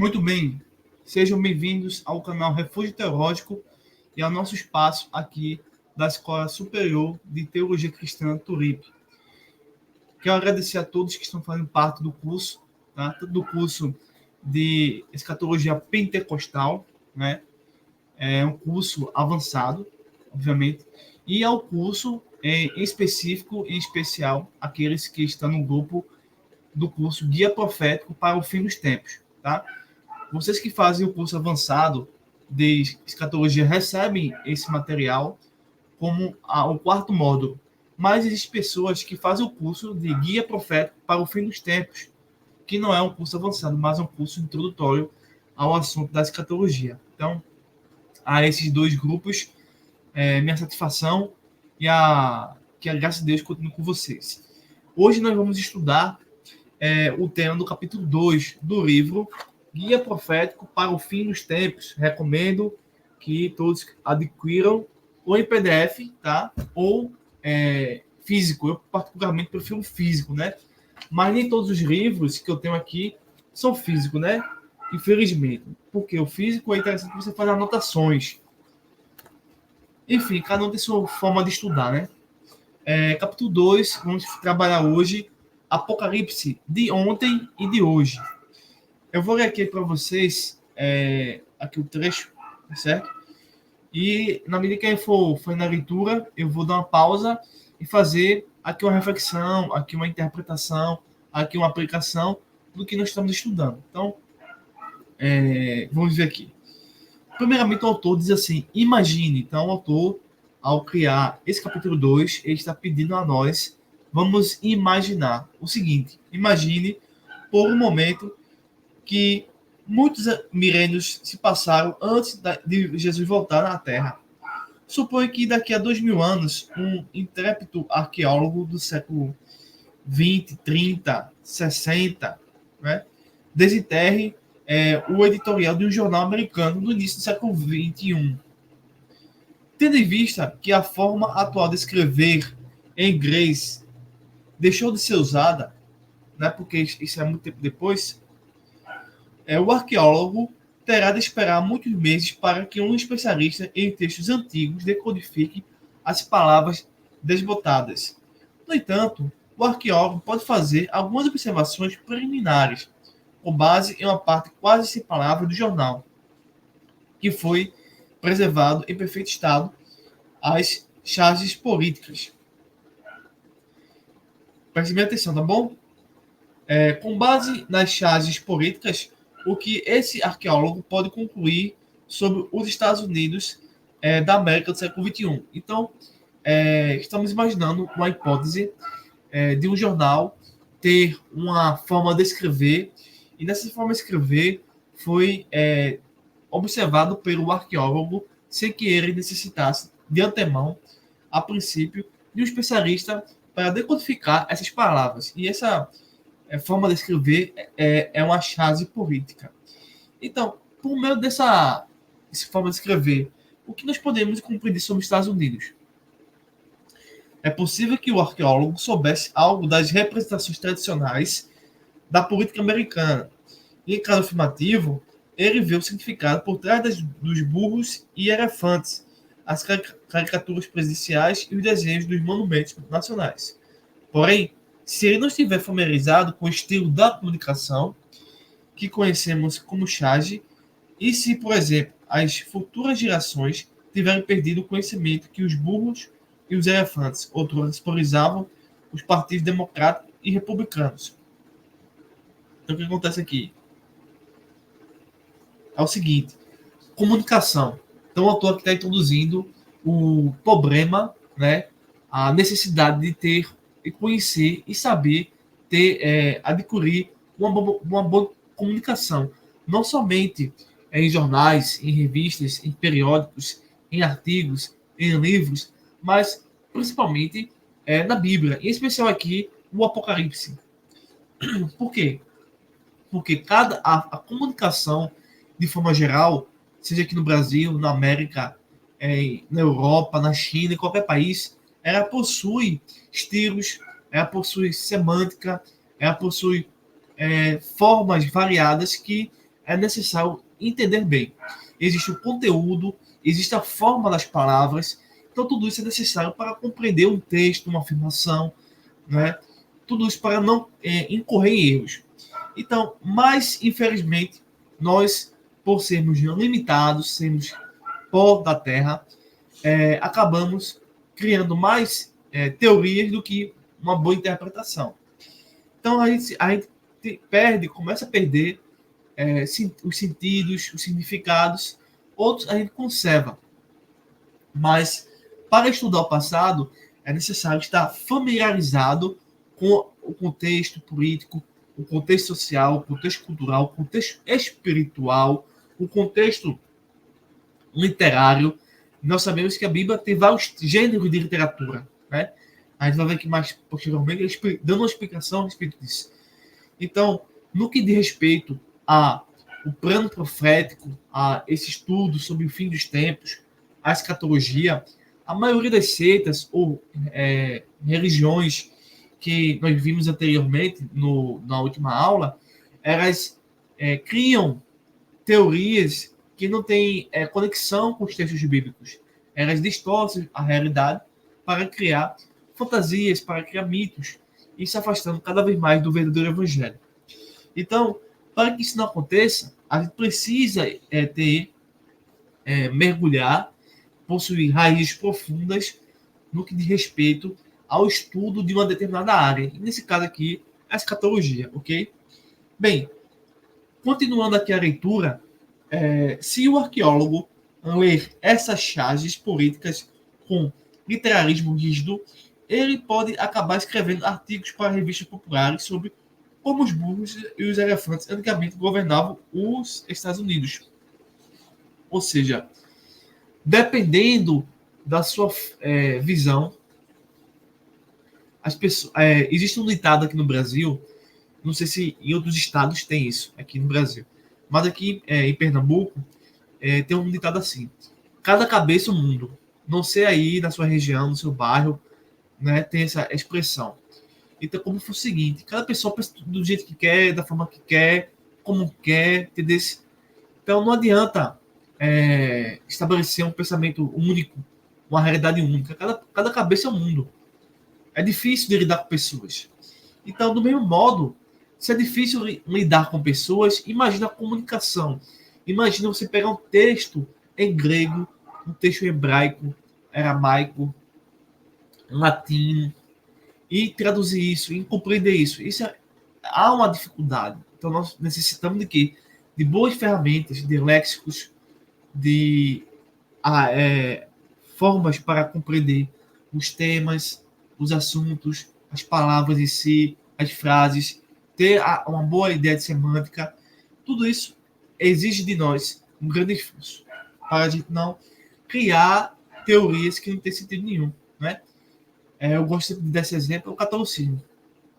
Muito bem, sejam bem-vindos ao canal Refúgio Teológico e ao nosso espaço aqui da Escola Superior de Teologia Cristã Turip. Quero agradecer a todos que estão fazendo parte do curso, tá? Tanto do curso de Escatologia Pentecostal, né? É um curso avançado, obviamente, e ao curso em específico, em especial, aqueles que estão no grupo do curso Guia Profético para o Fim dos Tempos, tá? Vocês que fazem o curso avançado de escatologia recebem esse material como o quarto módulo. Mas existem pessoas que fazem o curso de guia profético para o fim dos tempos, que não é um curso avançado, mas é um curso introdutório ao assunto da escatologia. Então, a esses dois grupos, minha satisfação e que a graça de Deus continue com vocês. Hoje nós vamos estudar o tema do capítulo 2 do livro Guia Profético para o Fim dos Tempos. Recomendo que todos adquiram ou em PDF, tá? Ou físico. Eu particularmente prefiro físico, né? Mas nem todos os livros que eu tenho aqui são físicos, né? Infelizmente. Porque o físico é interessante você fazer anotações. Enfim, cada um tem sua forma de estudar, né? Capítulo 2, vamos trabalhar hoje Apocalipse de ontem e de hoje. Eu vou ler aqui para vocês aqui o trecho, certo? E na medida que eu for na leitura, eu vou dar uma pausa e fazer aqui uma reflexão, aqui uma interpretação, aqui uma aplicação do que nós estamos estudando. Então, vamos ver aqui. Primeiramente, o autor diz assim, imagine. Então, o autor, ao criar esse capítulo 2, ele está pedindo a nós, vamos imaginar o seguinte, imagine por um momento que muitos milênios se passaram antes de Jesus voltar na Terra. Supõe que daqui a 2000 anos, um intrépido arqueólogo do século 20, 30, 60, né, desenterre o editorial de um jornal americano no início do século 21. Tendo em vista que a forma atual de escrever em inglês deixou de ser usada, né, porque isso é muito tempo depois, o arqueólogo terá de esperar muitos meses para que um especialista em textos antigos decodifique as palavras desbotadas. No entanto, o arqueólogo pode fazer algumas observações preliminares, com base em uma parte quase sem palavra do jornal, que foi preservado em perfeito estado, as charges políticas. Preste bem atenção, tá bom? Com base nas charges políticas, o que esse arqueólogo pode concluir sobre os Estados Unidos da América do século XXI. Então, estamos imaginando uma hipótese de um jornal ter uma forma de escrever, e nessa forma de escrever foi observado pelo arqueólogo sem que ele necessitasse, de antemão, a princípio, de um especialista para decodificar essas palavras. E essa forma de escrever é uma chave política. Então, por meio dessa forma de escrever, o que nós podemos compreender sobre os Estados Unidos? É possível que o arqueólogo soubesse algo das representações tradicionais da política americana. E, em caso afirmativo, ele vê o significado por trás dos burros e elefantes, as caricaturas presidenciais e os desenhos dos monumentos nacionais. Porém, se ele não estiver familiarizado com o estilo da comunicação que conhecemos como charge, e se, por exemplo, as futuras gerações tiverem perdido o conhecimento que os burros e os elefantes outrora simbolizavam os partidos democráticos e republicanos. Então, o que acontece aqui? É o seguinte, comunicação. Então, o autor aqui está introduzindo o problema, né, a necessidade de ter e conhecer e saber adquirir uma boa comunicação, não somente em jornais, em revistas, em periódicos, em artigos, em livros, mas principalmente na Bíblia, em especial aqui o Apocalipse. Por quê? Porque a comunicação, de forma geral, seja aqui no Brasil, na América, na Europa, na China, em qualquer país, ela possui estilos, ela possui semântica, ela possui formas variadas que é necessário entender bem. Existe o conteúdo, existe a forma das palavras, então tudo isso é necessário para compreender um texto, uma afirmação, né? Tudo isso para não incorrer em erros. Então, mas infelizmente, nós, por sermos limitados, sermos pó da Terra, acabamos criando mais teorias do que uma boa interpretação. Então, a gente começa a perder os sentidos, os significados, outros a gente conserva. Mas, para estudar o passado, é necessário estar familiarizado com o contexto político, o contexto social, o contexto cultural, o contexto espiritual, o contexto literário. Nós sabemos que a Bíblia tem vários gêneros de literatura, né? A gente vai ver aqui mais posteriormente, dando uma explicação a respeito disso. Então, no que diz respeito ao plano profético, a esse estudo sobre o fim dos tempos, a escatologia, a maioria das seitas ou religiões que nós vimos anteriormente na última aula, elas criam teorias que não têm conexão com os textos bíblicos. Elas distorcem a realidade para criar fantasias, para criar mitos, e se afastando cada vez mais do verdadeiro evangelho. Então, para que isso não aconteça, a gente precisa mergulhar, possuir raízes profundas no que diz respeito ao estudo de uma determinada área. E nesse caso aqui, a escatologia, ok? Bem, continuando aqui a leitura, se o arqueólogo ler essas charges políticas com literarismo rígido, ele pode acabar escrevendo artigos para revistas populares sobre como os burros e os elefantes antigamente governavam os Estados Unidos. Ou seja, dependendo da sua visão, as pessoas, existe um ditado aqui no Brasil, não sei se em outros estados tem isso, aqui no Brasil, mas aqui em Pernambuco tem um ditado assim: cada cabeça um mundo. Não sei aí na sua região, no seu bairro, né, tem essa expressão. Então, como foi o seguinte: cada pessoa pensa do jeito que quer, da forma que quer, como quer, entendeu? Então, não adianta estabelecer um pensamento único, uma realidade única. Cada cabeça é um mundo. É difícil de lidar com pessoas. Então, do mesmo modo, se é difícil lidar com pessoas, imagina a comunicação. Imagina você pegar um texto em grego, um texto hebraico, aramaico, latino, e traduzir isso, e compreender isso. Há uma dificuldade. Então, nós necessitamos de quê? De boas ferramentas, de léxicos, de formas para compreender os temas, os assuntos, as palavras em si, as frases, ter uma boa ideia de semântica. Tudo isso exige de nós um grande esforço para a gente não criar teorias que não têm sentido nenhum, né? Eu gosto sempre desse exemplo, o catolicismo.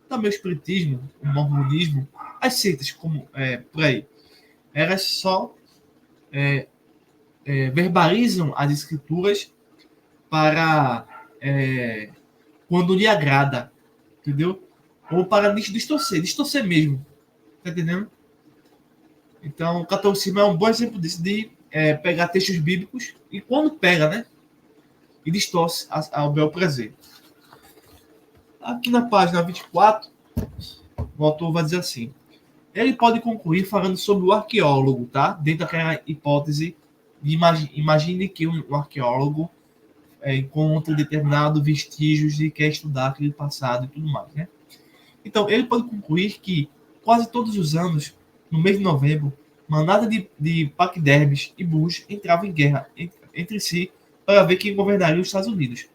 Também o espiritismo, o mormonismo, as seitas, como por aí. Elas só verbalizam as escrituras para quando lhe agrada, entendeu? Ou para distorcer mesmo, tá entendendo? Então, o catolicismo é um bom exemplo disso, de pegar textos bíblicos e quando pega, né? E distorce ao bel prazer. Aqui na página 24, o autor vai dizer assim: ele pode concluir falando sobre o arqueólogo, tá? Dentro daquela hipótese de imagine que um arqueólogo encontra determinado vestígios e quer estudar aquele passado e tudo mais, né? Então, ele pode concluir que quase todos os anos, no mês de novembro, manada de paquidermes e burros entravam em guerra entre si para ver quem governaria os Estados Unidos.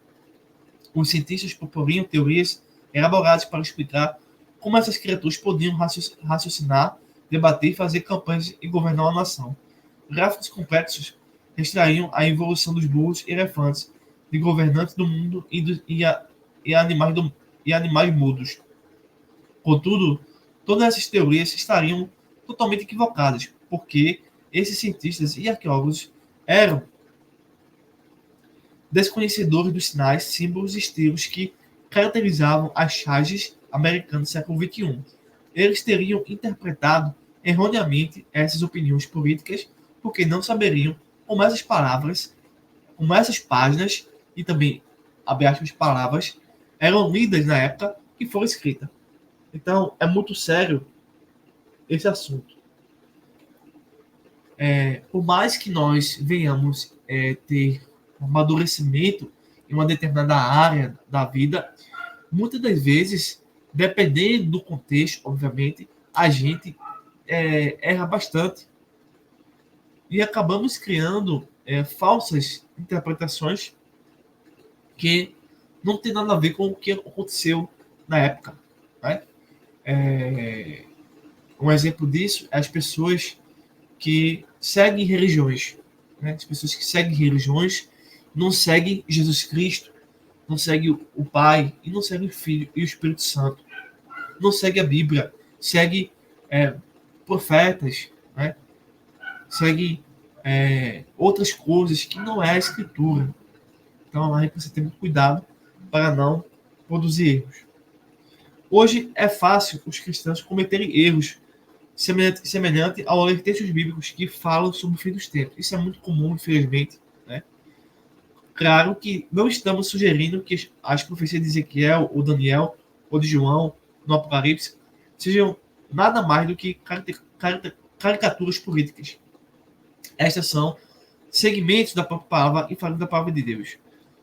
Os cientistas proporiam teorias elaboradas para explicar como essas criaturas podiam raciocinar, debater, fazer campanhas e governar uma nação. Gráficos complexos extraíam a evolução dos burros e elefantes, de governantes do mundo e animais mudos. Contudo, todas essas teorias estariam totalmente equivocadas, porque esses cientistas e arqueólogos eram desconhecedores dos sinais, símbolos e estilos que caracterizavam as charges americanas do século XXI. Eles teriam interpretado erroneamente essas opiniões políticas, porque não saberiam como essas palavras, como essas páginas e também, abre aspas, palavras, eram lidas na época que foram escritas. Então, é muito sério esse assunto. Por mais que nós venhamos ter um amadurecimento em uma determinada área da vida, muitas das vezes, dependendo do contexto, obviamente, a gente erra bastante e acabamos criando falsas interpretações que não tem nada a ver com o que aconteceu na época. Né? Um exemplo disso é as pessoas que seguem religiões. Né? As pessoas que seguem religiões não seguem Jesus Cristo, não seguem o Pai, e não seguem o Filho e o Espírito Santo. Não segue a Bíblia, segue profetas, né? Segue outras coisas que não é a Escritura. Então a gente precisa ter muito cuidado para não produzir erros. Hoje é fácil os cristãos cometerem erros semelhante ao ler textos bíblicos que falam sobre o fim dos tempos. Isso é muito comum, infelizmente. Né? Claro que não estamos sugerindo que as profecias de Ezequiel, ou Daniel, ou de João, no Apocalipse, sejam nada mais do que caricaturas políticas. Estas são segmentos da própria palavra e falando da palavra de Deus.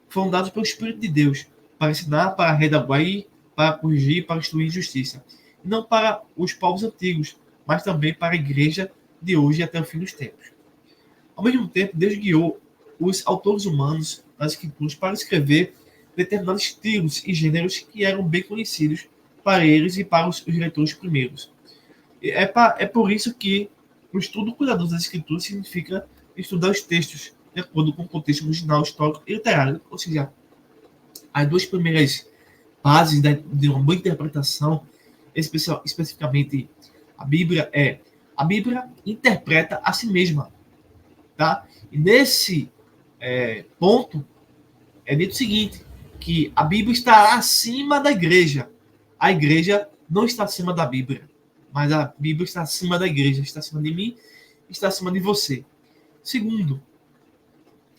Foram dados pelo Espírito de Deus para ensinar, para redaguir, para corrigir, para instruir em justiça. E não para os povos antigos, mas também para a igreja de hoje e até o fim dos tempos. Ao mesmo tempo, Deus guiou os autores humanos das escrituras para escrever determinados estilos e gêneros que eram bem conhecidos para eles e para os leitores primeiros. É por isso que o estudo cuidadoso das escrituras significa estudar os textos de acordo com o contexto original, histórico e literário. Ou seja, as duas primeiras bases de uma boa interpretação, especificamente a Bíblia interpreta a si mesma. Tá? E nesse ponto, é dito o seguinte, que a Bíblia está acima da igreja. A igreja não está acima da Bíblia, mas a Bíblia está acima da igreja, está acima de mim, está acima de você. Segundo,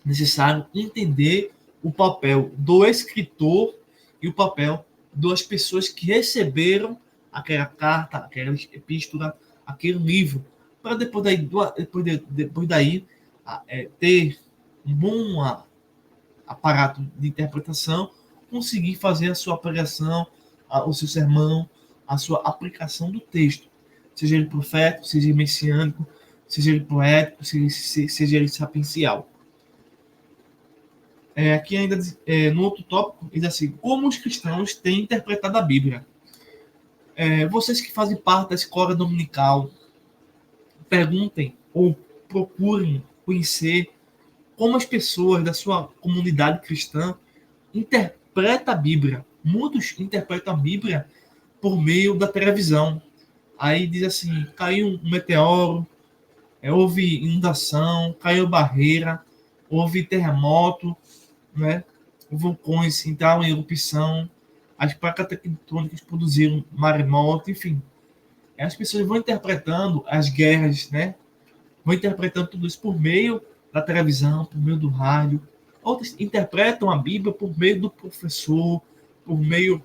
necessário entender o papel do escritor e o papel das pessoas que receberam aquela carta, aquela epístola, aquele livro, para depois daí ter um bom aparato de interpretação, conseguir fazer a sua pregação, o seu sermão, a sua aplicação do texto, seja ele profético, seja ele messiânico, seja ele poético, seja ele sapiencial. Aqui ainda, no outro tópico, diz assim, como os cristãos têm interpretado a Bíblia. Vocês que fazem parte da escola dominical, perguntem ou procurem conhecer como as pessoas da sua comunidade cristã interpretam a Bíblia. Muitos interpretam a Bíblia por meio da televisão. Aí diz assim, caiu um meteoro, houve inundação, caiu barreira, houve terremoto, né? Vulcões entraram em erupção, as placas tectônicas produziram maremoto, enfim. As pessoas vão interpretando as guerras, né? Vão interpretando tudo isso por meio da televisão, por meio do rádio. Outros interpretam a Bíblia por meio do professor, por meio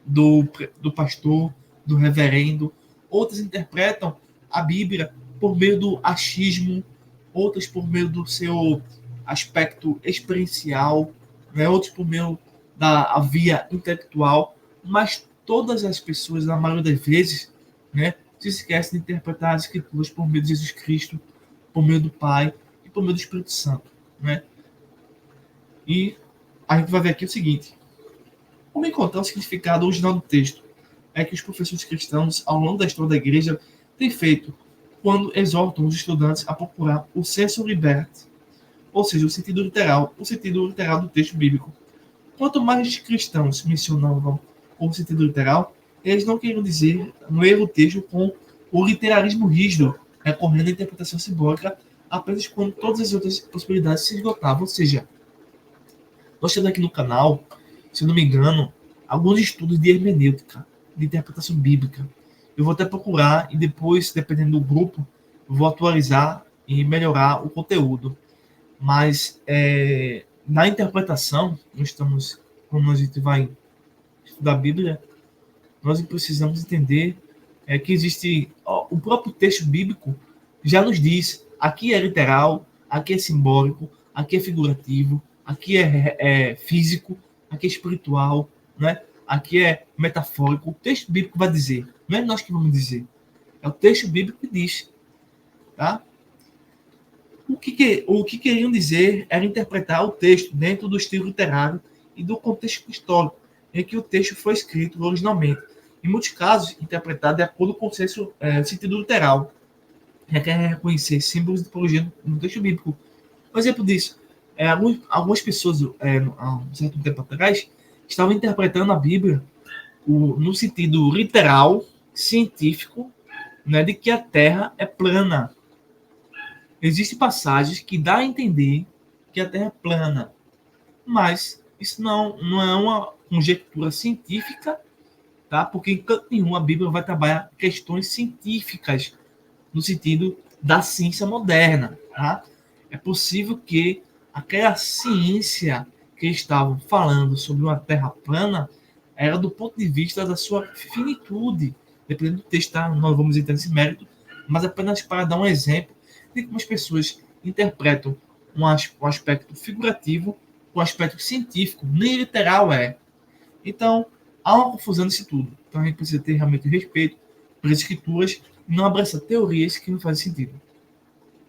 do pastor, do reverendo. Outros interpretam a Bíblia por meio do achismo, outros por meio do seu aspecto experiencial, né? Outros por meio da via intelectual, mas todas as pessoas, na maioria das vezes, né, se esquecem de interpretar as escrituras por meio de Jesus Cristo, por meio do Pai e por meio do Espírito Santo. Né? E a gente vai ver aqui o seguinte, como encontrar o significado original do texto é que os professores cristãos, ao longo da história da igreja, têm feito quando exortam os estudantes a procurar o sensu liberti, ou seja, o sentido literal do texto bíblico. Quanto mais cristãos mencionavam o sentido literal, eles não queriam dizer no erro texto com o literalismo rígido, recorrendo à interpretação simbólica apenas quando todas as outras possibilidades se esgotavam. Ou seja, nós temos aqui no canal, se não me engano, alguns estudos de hermenêutica, de interpretação bíblica. Eu vou até procurar e depois, dependendo do grupo, eu vou atualizar e melhorar o conteúdo. Mas na interpretação, quando a gente vai estudar a Bíblia, nós precisamos entender que existe o próprio texto bíblico já nos diz, aqui é literal, aqui é simbólico, aqui é figurativo, aqui é físico, aqui é espiritual, né? Aqui é metafórico. O texto bíblico vai dizer, não é nós que vamos dizer, é o texto bíblico que diz, tá? O que queriam dizer era interpretar o texto dentro do estilo literário e do contexto histórico em que o texto foi escrito originalmente. Em muitos casos, interpretado de acordo com o sentido literal. Requer reconhecer símbolos de tipologia no texto bíblico. Um exemplo disso, algumas pessoas, há um certo tempo atrás, estavam interpretando a Bíblia no sentido literal, científico, né, de que a Terra é plana. Existem passagens que dá a entender que a Terra é plana, mas isso não é uma conjectura científica, tá? Porque em canto nenhum a Bíblia vai trabalhar questões científicas no sentido da ciência moderna, tá? É possível que aquela ciência que estavam falando sobre uma Terra plana era do ponto de vista da sua finitude, dependendo do texto, tá? Nós vamos entrar nesse mérito, mas apenas para dar um exemplo de como as pessoas interpretam um aspecto figurativo com um aspecto científico, nem literal é. Então, há uma confusão nisso tudo. Então, a gente precisa ter realmente respeito pelas escrituras e não abraçar teorias que não fazem sentido.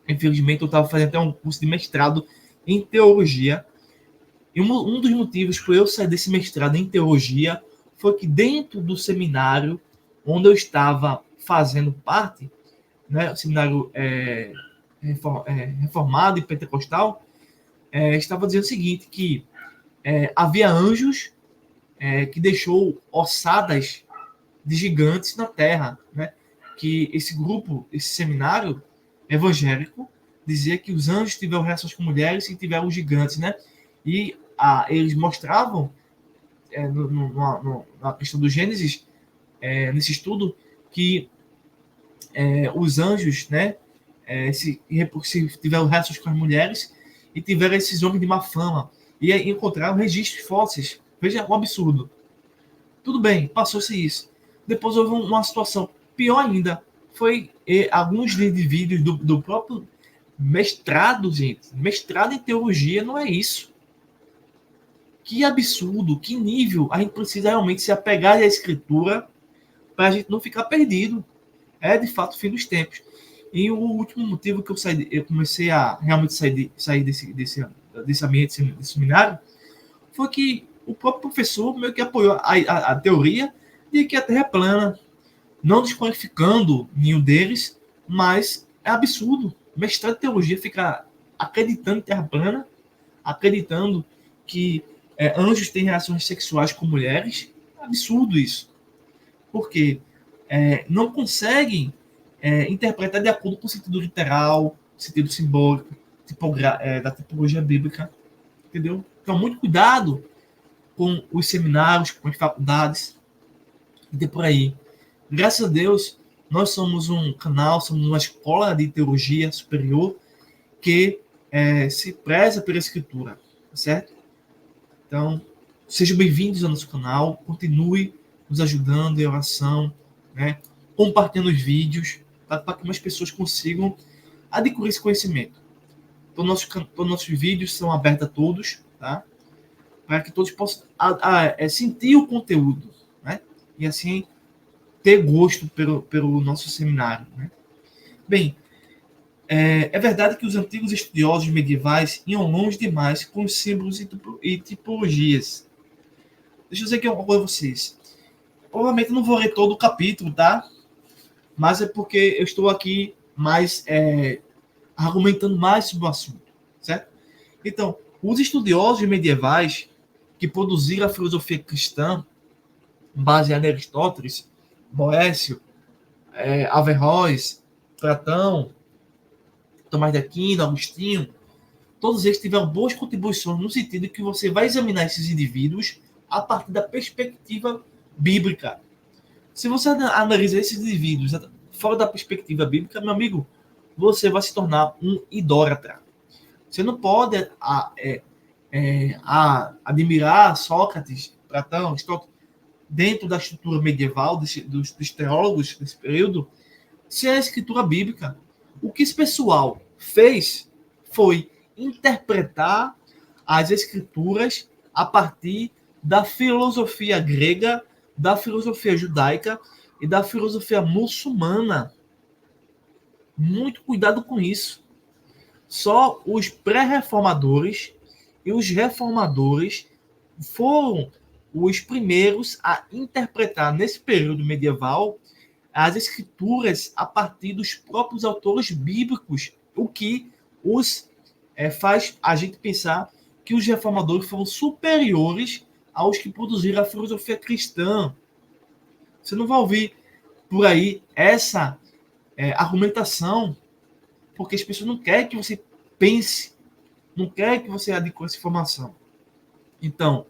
Infelizmente, eu estava fazendo até um curso de mestrado em teologia, e um dos motivos por eu sair desse mestrado em teologia foi que dentro do seminário onde eu estava fazendo parte, né, o seminário reformado e pentecostal, estava dizendo o seguinte, que havia anjos que deixou ossadas de gigantes na terra, né? Que esse grupo, esse seminário evangélico, dizia que os anjos tiveram relações com mulheres e tiveram gigantes, né? E eles mostravam, na questão do Gênesis, nesse estudo, que os anjos, né, se tiveram relações com as mulheres e tiveram esses homens de má fama. E encontraram registros fósseis. Veja o absurdo. Tudo bem, passou-se isso. Depois houve uma situação pior ainda. Foi alguns vídeos do próprio mestrado, gente. Mestrado em teologia não é isso. Que absurdo, que nível. A gente precisa realmente se apegar à escritura para a gente não ficar perdido. É, de fato, o fim dos tempos. E o último motivo que eu comecei a realmente sair desse ambiente, desse seminário, foi que o próprio professor meio que apoiou a teoria de que a Terra é plana, não desqualificando nenhum deles, mas é absurdo. O mestrado de teologia fica acreditando em Terra plana, acreditando que anjos têm relações sexuais com mulheres. É absurdo isso. Porque não conseguem interpretar de acordo com o sentido literal, sentido simbólico, da tipologia bíblica. Entendeu? Então, muito cuidado com os seminários, com as faculdades, e por aí. Graças a Deus, nós somos um canal, somos uma escola de teologia superior que se preza pela escritura, certo? Então, sejam bem-vindos ao nosso canal, continue nos ajudando em oração, né? Compartilhando os vídeos, para que mais pessoas consigam adquirir esse conhecimento. Então, nossos vídeos são abertos a todos, tá? Para que todos possam sentir o conteúdo, né? E assim ter gosto pelo nosso seminário, né? Bem, é verdade que os antigos estudiosos medievais iam longe demais com os símbolos e tipologias. Deixa eu dizer aqui uma coisa a vocês. Provavelmente eu não vou ler todo o capítulo, tá? Mas é porque eu estou aqui mais argumentando mais sobre o assunto, certo? Então, os estudiosos medievais que produziram a filosofia cristã baseada em Aristóteles, Boécio, Averroes, Platão, Tomás de Aquino, Agostinho, todos eles tiveram boas contribuições no sentido que você vai examinar esses indivíduos a partir da perspectiva bíblica. Se você analisa esses indivíduos fora da perspectiva bíblica, meu amigo, você vai se tornar um idólatra. Você não pode admirar Sócrates, Platão, Aristóteles, dentro da estrutura medieval dos teólogos desse período, se é a escritura bíblica. O que esse pessoal fez foi interpretar as escrituras a partir da filosofia grega, da filosofia judaica e da filosofia muçulmana. Muito cuidado com isso. Só os pré-reformadores e os reformadores foram os primeiros a interpretar, nesse período medieval, as escrituras a partir dos próprios autores bíblicos, o que faz a gente pensar que os reformadores foram superiores aos que produziram a filosofia cristã. Você não vai ouvir por aí essa argumentação, porque as pessoas não querem que você pense, não querem que você adquira essa informação. Então,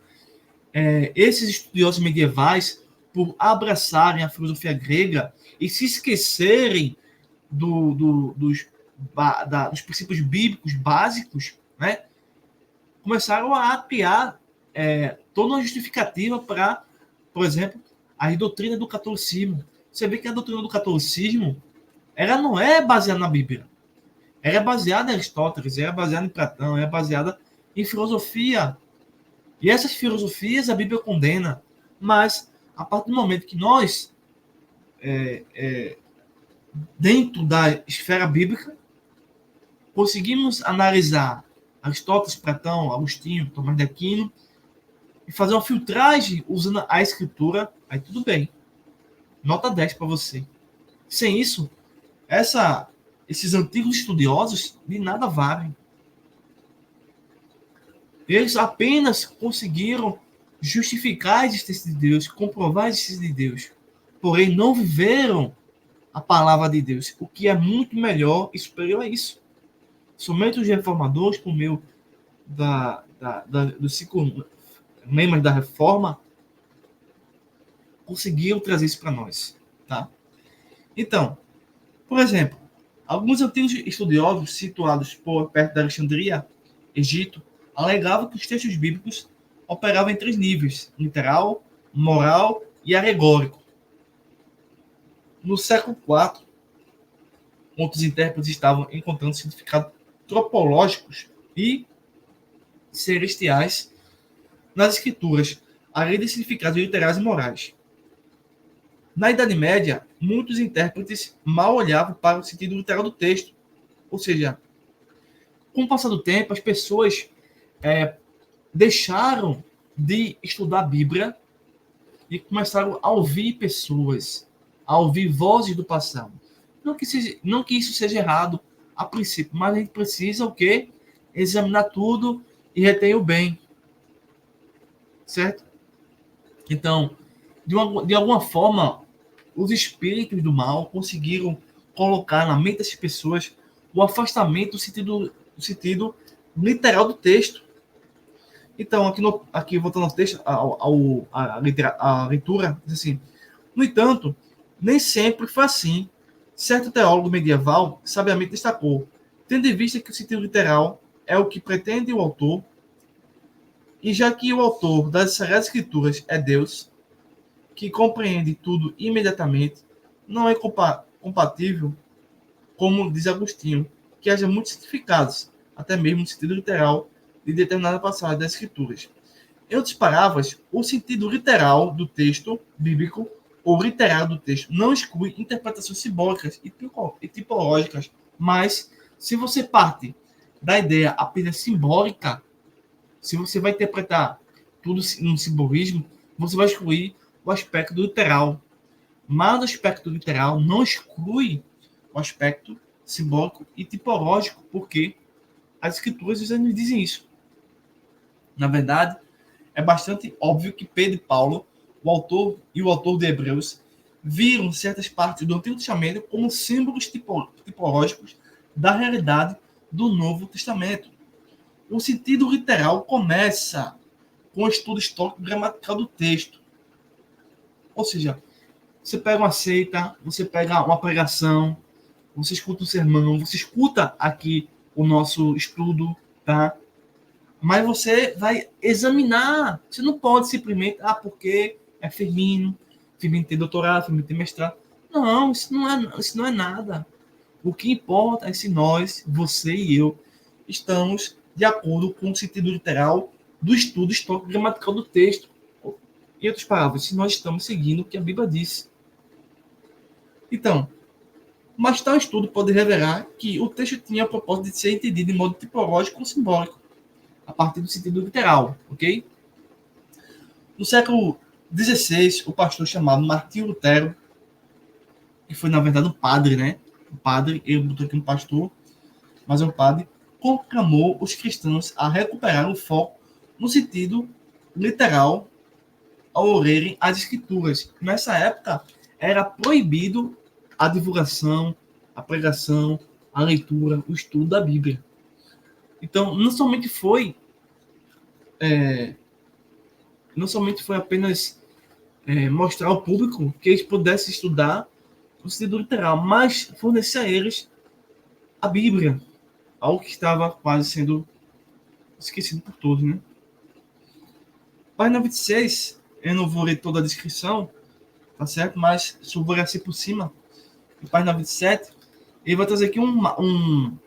esses estudiosos medievais, por abraçarem a filosofia grega e se esquecerem dos princípios bíblicos básicos, né, começaram a criar toda uma justificativa para, por exemplo, a doutrina do catolicismo. Você vê que a doutrina do catolicismo ela não é baseada na Bíblia. Ela é baseada em Aristóteles, ela é baseada em Platão, ela é baseada em filosofia. E essas filosofias a Bíblia condena. Mas, a partir do momento que nós, dentro da esfera bíblica, conseguimos analisar Aristóteles, Platão, Agostinho, Tomás de Aquino, e fazer uma filtragem usando a escritura, aí tudo bem. Nota 10 para você. Sem isso, esses antigos estudiosos de nada valem. Eles apenas conseguiram justificar a existência de Deus, comprovar a existência de Deus, porém não viveram a palavra de Deus, o que é muito melhor e superior a isso. Somente os reformadores, por meio dos 5 lemas da reforma, conseguiram trazer isso para nós. Tá? Então, por exemplo, alguns antigos estudiosos situados por perto da Alexandria, Egito, alegavam que os textos bíblicos operavam em 3 níveis: literal, moral e alegórico. No século IV, outros intérpretes estavam encontrando significados tropológicos e celestiais nas escrituras, além de significados literais e morais. Na Idade Média, muitos intérpretes mal olhavam para o sentido literal do texto. Ou seja, com o passar do tempo, as pessoas deixaram de estudar a Bíblia e começaram a ouvir pessoas, a ouvir vozes do passado. Não que isso seja errado a princípio, mas a gente precisa o quê? Examinar tudo e reter o bem. Certo? Então, de alguma forma, os espíritos do mal conseguiram colocar na mente das pessoas o afastamento do sentido literal do texto. Então, aqui voltando ao texto, a leitura, diz assim: no entanto, nem sempre foi assim. Certo teólogo medieval sabiamente destacou, tendo em vista que o sentido literal é o que pretende o autor, e já que o autor das Sagradas Escrituras é Deus, que compreende tudo imediatamente, não é compatível, como diz Agostinho, que haja muitos significados, até mesmo no sentido literal de determinada passagem das Escrituras. Em outras palavras, o sentido literal do texto bíblico ou literário do texto não exclui interpretações simbólicas e tipológicas, mas se você parte da ideia apenas simbólica, se você vai interpretar tudo no simbolismo, você vai excluir o aspecto literal. Mas o aspecto literal não exclui o aspecto simbólico e tipológico, porque as escrituras nos dizem isso. Na verdade, é bastante óbvio que Pedro e Paulo, o autor de Hebreus, viram certas partes do Antigo Testamento como símbolos tipológicos da realidade do Novo Testamento. O sentido literal começa com o estudo histórico gramatical do texto. Ou seja, Você pega uma seita, você pega uma pregação, você escuta um sermão, você escuta aqui o nosso estudo, tá? Mas você vai examinar. Você não pode simplesmente, porque é Firmino, Firmino tem doutorado, Firmino tem mestrado. Não, isso não é nada. O que importa é se nós, você e eu, estamos de acordo com o sentido literal do estudo histórico gramatical do texto. Em outras palavras, se nós estamos seguindo o que a Bíblia diz. Então, mas tal estudo pode revelar que o texto tinha a propósito de ser entendido de modo tipológico ou simbólico, a partir do sentido literal, ok? No século XVI, o pastor chamado Martinho Lutero, que foi, na verdade, um padre, né? Um padre, ele botou aqui um pastor, mas é um padre, conclamou os cristãos a recuperar o foco no sentido literal ao lerem as escrituras. Nessa época, era proibido a divulgação, a pregação, a leitura, o estudo da Bíblia. Então, não somente foi apenas mostrar ao público que eles pudessem estudar no sentido literal, mas fornecer a eles a Bíblia, algo que estava quase sendo esquecido por todos, né? Página 26, eu não vou ler toda a descrição, tá certo? Mas só vou ler assim por cima. Em página 27, ele vai trazer aqui um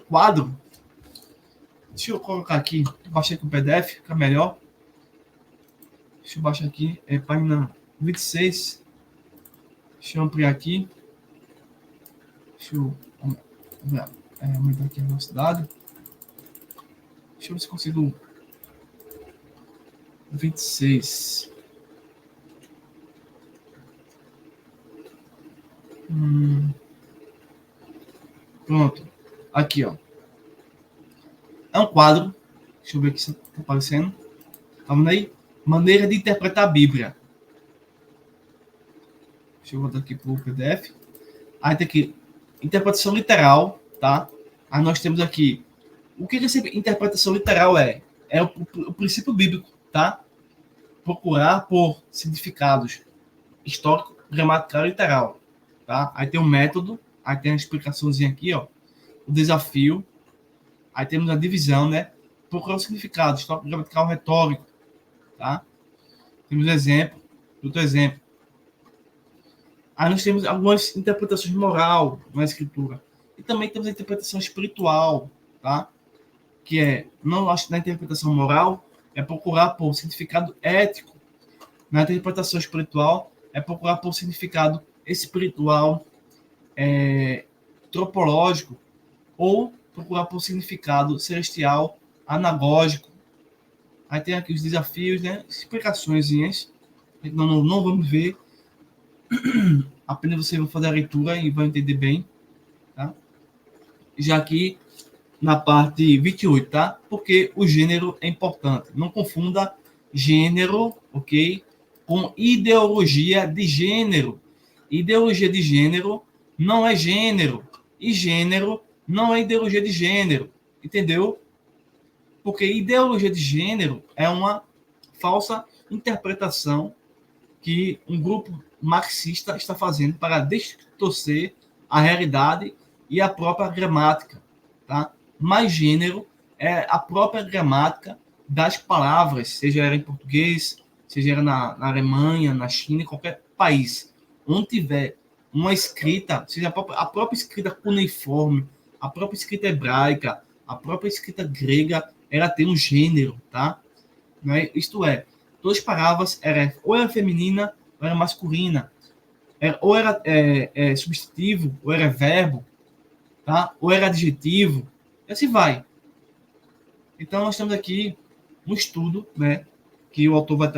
quadro. Deixa eu colocar aqui, baixei com o PDF, fica melhor. Deixa eu baixar aqui, página 26. Deixa eu ampliar aqui. Deixa eu aumentar aqui a velocidade. Deixa eu ver se consigo. 26. Pronto. Aqui, ó. É um quadro. Deixa eu ver aqui se está aparecendo. Tá vendo aí? Maneira de interpretar a Bíblia. Deixa eu botar aqui para o PDF. Aí tem aqui interpretação literal, tá? Aí nós temos aqui o que essa interpretação literal é? É o princípio bíblico, tá? Procurar por significados histórico, gramatical e literal, tá? Aí tem um método, aí tem a explicaçãozinha aqui, ó, o desafio, aí temos a divisão, né? Procurar o significado histórico, gramatical, retórico, tá? Temos exemplo, outro exemplo. Aí nós temos algumas interpretações moral na escritura. E também temos a interpretação espiritual, tá? Que é, não acho que na interpretação moral é procurar por significado ético. Na interpretação espiritual é procurar por significado espiritual, tropológico, ou procurar por significado celestial, anagógico. Aí tem aqui os desafios, né? Explicaçõezinhas. Não vamos ver. Apenas você vai fazer a leitura e vai entender bem, tá? Já aqui na parte 28, tá? Porque o gênero é importante. Não confunda gênero, ok? Com ideologia de gênero. Ideologia de gênero não é gênero. E gênero não é ideologia de gênero. Entendeu? Porque ideologia de gênero é uma falsa interpretação que um grupo marxista está fazendo para distorcer a realidade e a própria gramática, tá? Mas gênero é a própria gramática das palavras, seja era em português, seja era na Alemanha, na China, em qualquer país, onde tiver uma escrita, seja a própria escrita cuneiforme, a própria escrita hebraica, a própria escrita grega, ela tem um gênero, tá? Isto é, todas as palavras ou era feminina ou era masculina, ou era substantivo, ou era verbo, tá? Ou era adjetivo, e assim vai. Então, nós temos aqui um estudo, né, que o autor vai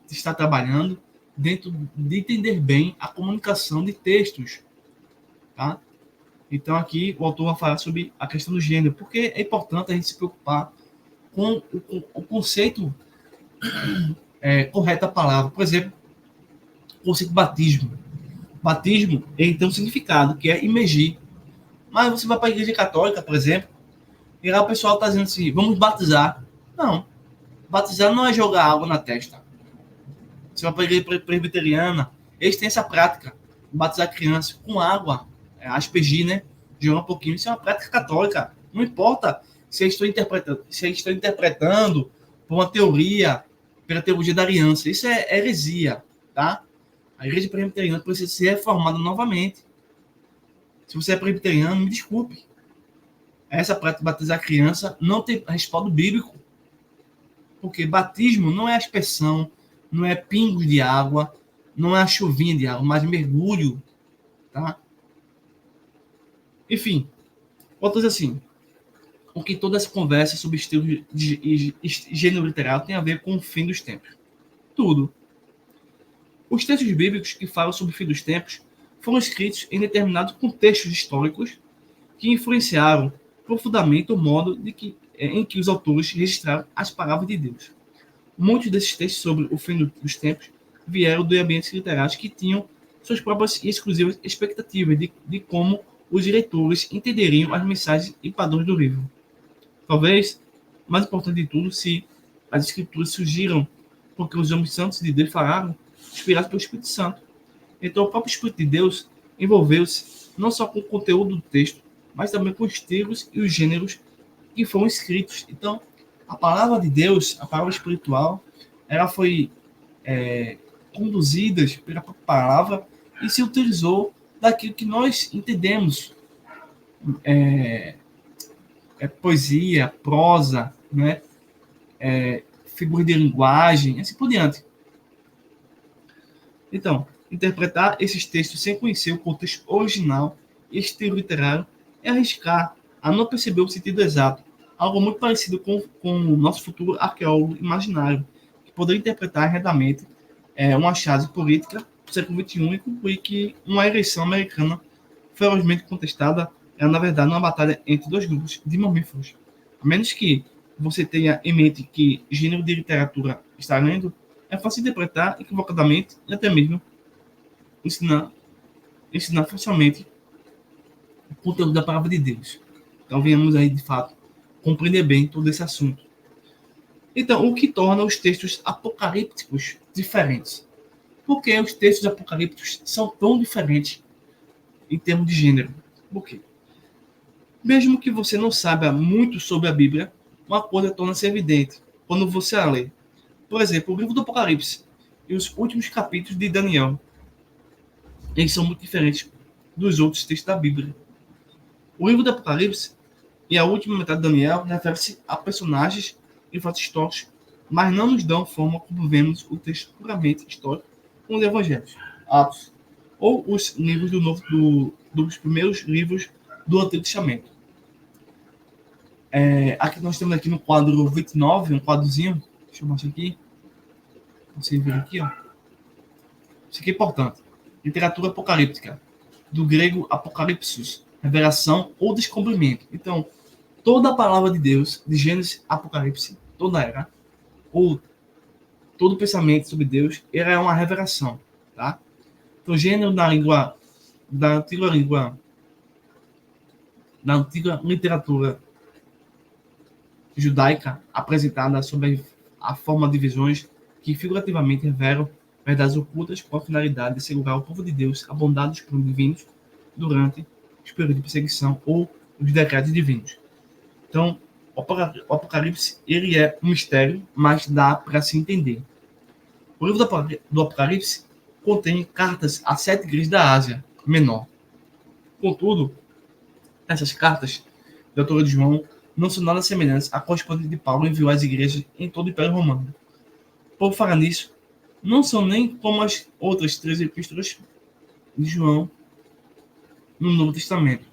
estar trabalhando dentro de entender bem a comunicação de textos, tá? Então, aqui o autor vai falar sobre a questão do gênero, porque é importante a gente se preocupar com o conceito correto da palavra. Por exemplo, o conceito batismo. Batismo, ele tem um significado, que é imergir. Mas você vai para a igreja católica, por exemplo, e lá o pessoal está dizendo assim, vamos batizar. Não. Batizar não é jogar água na testa. Você vai para a igreja presbiteriana, Eles têm essa prática, batizar a criança com água, aspergir, né? Jogar um pouquinho. Isso é uma prática católica. Não importa se eu estou interpretando por uma teoria, pela teologia da aliança. Isso é heresia, tá? A igreja presbiteriana precisa ser reformada novamente. Se você é presbiteriano, me desculpe. Essa prática de batizar a criança não tem respaldo bíblico. Porque batismo não é aspersão, não é pingos de água, não é a chuvinha de água, mas mergulho, tá? Enfim, outras assim, o que toda essa conversa sobre estilo de gênero literal tem a ver com o fim dos tempos? Tudo. Os textos bíblicos que falam sobre o fim dos tempos foram escritos em determinados contextos históricos que influenciaram profundamente o modo em que os autores registraram as palavras de Deus. Muitos desses textos sobre o fim dos tempos vieram de ambientes literários que tinham suas próprias e exclusivas expectativas de como os leitores entenderiam as mensagens e padrões do livro. Talvez, mais importante de tudo, se as escrituras surgiram porque os homens santos de Deus falaram, inspirados pelo Espírito Santo. Então, o próprio Espírito de Deus envolveu-se não só com o conteúdo do texto, mas também com os estilos e os gêneros que foram escritos. Então, a palavra de Deus, a palavra espiritual, ela foi conduzida pela palavra e se utilizou daquilo que nós entendemos. Poesia, prosa, né? Figura de linguagem, assim por diante. Então, interpretar esses textos sem conhecer o contexto original e estilo literário é arriscar a não perceber o sentido exato, algo muito parecido com o nosso futuro arqueólogo imaginário, que poderia interpretar erradamente uma chave política do século XXI e concluir que uma eleição americana ferozmente contestada era, na verdade, uma batalha entre dois grupos de mamíferos. A menos que você tenha em mente que gênero de literatura está lendo, é fácil interpretar equivocadamente e até mesmo ensinar facilmente o conteúdo da palavra de Deus. Então, venhamos aí, de fato, compreender bem todo esse assunto. Então, o que torna os textos apocalípticos diferentes? Por que os textos apocalípticos são tão diferentes em termos de gênero? Por quê? Mesmo que você não saiba muito sobre a Bíblia, uma coisa torna-se evidente quando você a lê. Por exemplo, o livro do Apocalipse e os últimos capítulos de Daniel. Eles são muito diferentes dos outros textos da Bíblia. O livro do Apocalipse e a última metade de Daniel refere-se a personagens e fatos históricos, mas não nos dão forma como vemos o texto puramente histórico com os evangelhos, Atos, ou os livros dos primeiros livros do Antigo Testamento. Aqui nós temos aqui no quadro 29, um quadrozinho, deixa eu mostrar aqui, você vê aqui, ó. Isso aqui é importante. Literatura apocalíptica, do grego apocalipsis, revelação ou descobrimento. Então, toda a palavra de Deus, de Gênesis a Apocalipse, toda ela, ou todo pensamento sobre Deus, ela é uma revelação, tá? Então, gênero da antiga literatura judaica, apresentada sob a forma de visões que figurativamente revelam verdades ocultas com a finalidade de segurar o povo de Deus a bondade dos planos divinos durante os períodos de perseguição ou os decretos divinos. Então, o Apocalipse, ele é um mistério, mas dá para se entender. O livro do Apocalipse contém cartas a 7 igrejas da Ásia Menor. Contudo, essas cartas da autora de João não são nada semelhantes à correspondência de Paulo enviou às igrejas em todo o Império Romano. Por falar nisso, não são nem como as outras 3 epístolas de João no Novo Testamento.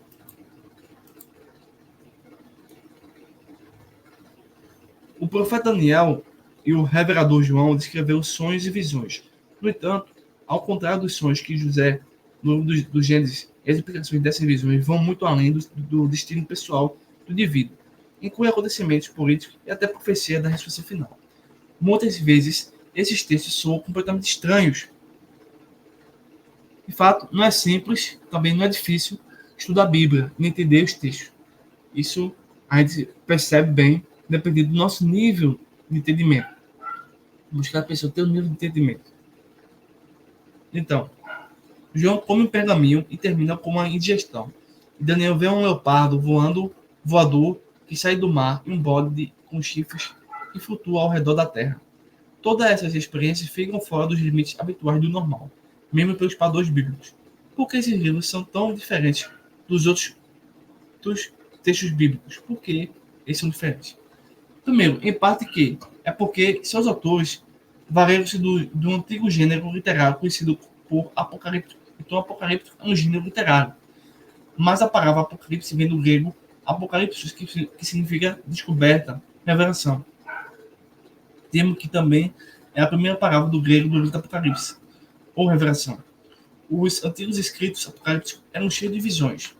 O profeta Daniel e o revelador João descreveram sonhos e visões. No entanto, ao contrário dos sonhos que José, no livro do Gênesis, as explicações dessas visões vão muito além do destino pessoal do indivíduo, inclui acontecimentos políticos e até profecia da ressurreição final. Muitas vezes, esses textos soam completamente estranhos. De fato, não é simples, também não é difícil estudar a Bíblia e entender os textos. Isso a gente percebe bem, dependendo do nosso nível de entendimento. Buscar a pessoa ter um nível de entendimento. Então, João come um pergaminho e termina com uma indigestão. E Daniel vê um leopardo voador que sai do mar e um bode com chifres que flutua ao redor da terra. Todas essas experiências ficam fora dos limites habituais do normal, mesmo pelos padrões bíblicos. Por que esses livros são tão diferentes dos textos bíblicos? Por que eles são diferentes? Primeiro, em parte que é porque seus autores variaram-se do antigo gênero literário conhecido por apocalíptico. Então, apocalíptico é um gênero literário. Mas a palavra apocalipse vem do grego apocalipsis, que significa descoberta, revelação. Termo que também é a primeira palavra do grego do livro Apocalipse, ou revelação. Os antigos escritos apocalípticos eram cheios de visões,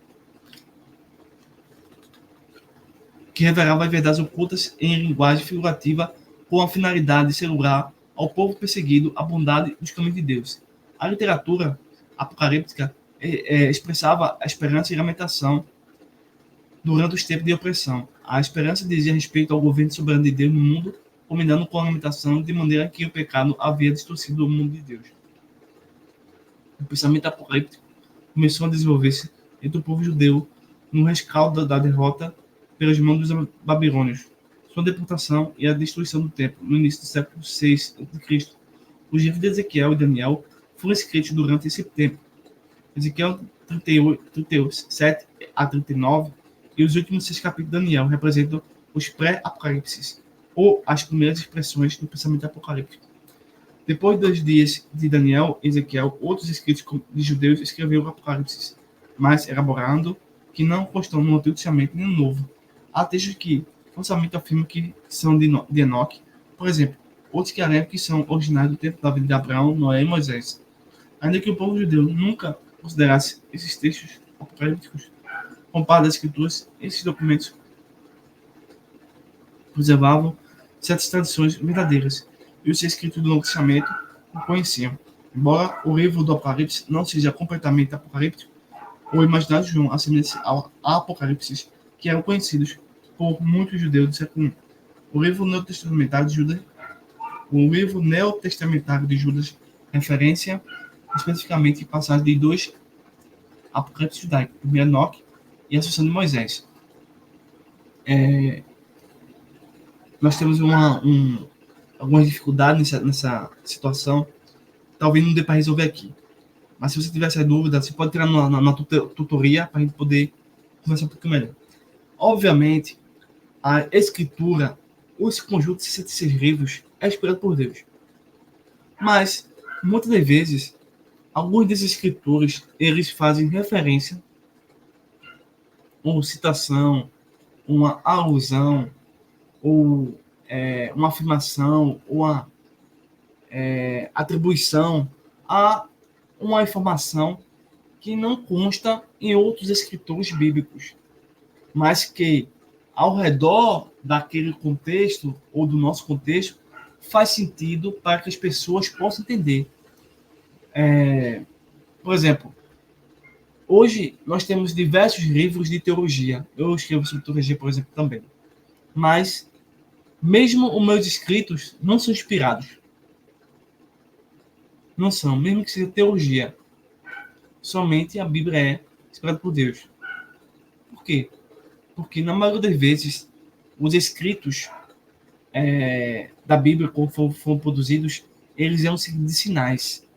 que revelavam as verdades ocultas em linguagem figurativa com a finalidade de celebrar ao povo perseguido a bondade dos caminhos de Deus. A literatura apocalíptica expressava a esperança e lamentação durante os tempos de opressão. A esperança dizia respeito ao governo soberano de Deus no mundo, combinando com a lamentação de maneira que o pecado havia distorcido o mundo de Deus. O pensamento apocalíptico começou a desenvolver-se entre o povo judeu no rescaldo da derrota pelas mãos dos babilônios, sua deportação e a destruição do templo no início do século VI a.C. Os livros de Ezequiel e Daniel foram escritos durante esse tempo. Ezequiel 37 a 39 e os últimos 6 capítulos de Daniel representam os pré-apocalipses, ou as primeiras expressões do pensamento apocalíptico. Depois dos dias de Daniel e Ezequiel, outros escritos de judeus escreveram o Apocalipse, mas elaborando, que não constam no Antigo Testamento nem no Novo. Há textos que falsamente afirmam que são de Enoque, por exemplo, outros que alegam que são originais do tempo da vida de Abraão, Noé e Moisés. Ainda que o povo judeu nunca considerasse esses textos apocalípticos comparados às escrituras, esses documentos preservavam certas tradições verdadeiras, e os escritos do Novo Testamento o conheciam. Embora o livro do Apocalipse não seja completamente apocalíptico, o imaginário de João assemelha-se ao Apocalipse que eram conhecidos por muitos judeus do século I. O livro neotestamentário de Judas referência especificamente passagens de 2 apocalipses judaicos, o Enoque e a Ascensão de Moisés. Nós temos algumas dificuldades nessa situação. Talvez não dê para resolver aqui. Mas se você tiver essa dúvida, você pode tirar na tutoria para a gente poder conversar um pouquinho melhor. Obviamente, a escritura, esse conjunto de 66 livros, é inspirado por Deus. Mas, muitas das vezes, alguns desses escritores, eles fazem referência, ou citação, uma alusão, ou uma afirmação, ou uma atribuição a uma informação que não consta em outros escritores bíblicos, mas que, ao redor daquele contexto, ou do nosso contexto, faz sentido para que as pessoas possam entender. Por exemplo, hoje nós temos diversos livros de teologia. Eu escrevo sobre teologia, por exemplo, também. Mas, mesmo os meus escritos não são inspirados. Não são, mesmo que seja teologia. Somente a Bíblia é inspirada por Deus. Por quê? Porque, na maioria das vezes, os escritos da Bíblia, como foram produzidos, eles eram seguidos de sinais.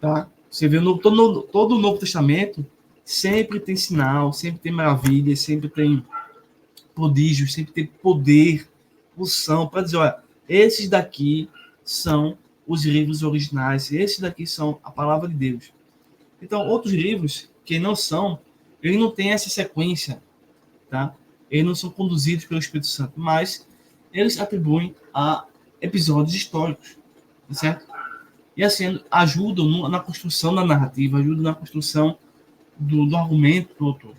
Tá? Você vê todo o Novo Testamento, sempre tem sinal, sempre tem maravilha, sempre tem prodígios, sempre tem poder, unção, para dizer, olha, esses daqui são os livros originais, esses daqui são a palavra de Deus. Então, outros livros que não são, eles não têm essa sequência, tá? Eles não são conduzidos pelo Espírito Santo, mas eles atribuem a episódios históricos, certo? E assim, ajudam na construção da narrativa, ajudam na construção do argumento do autor.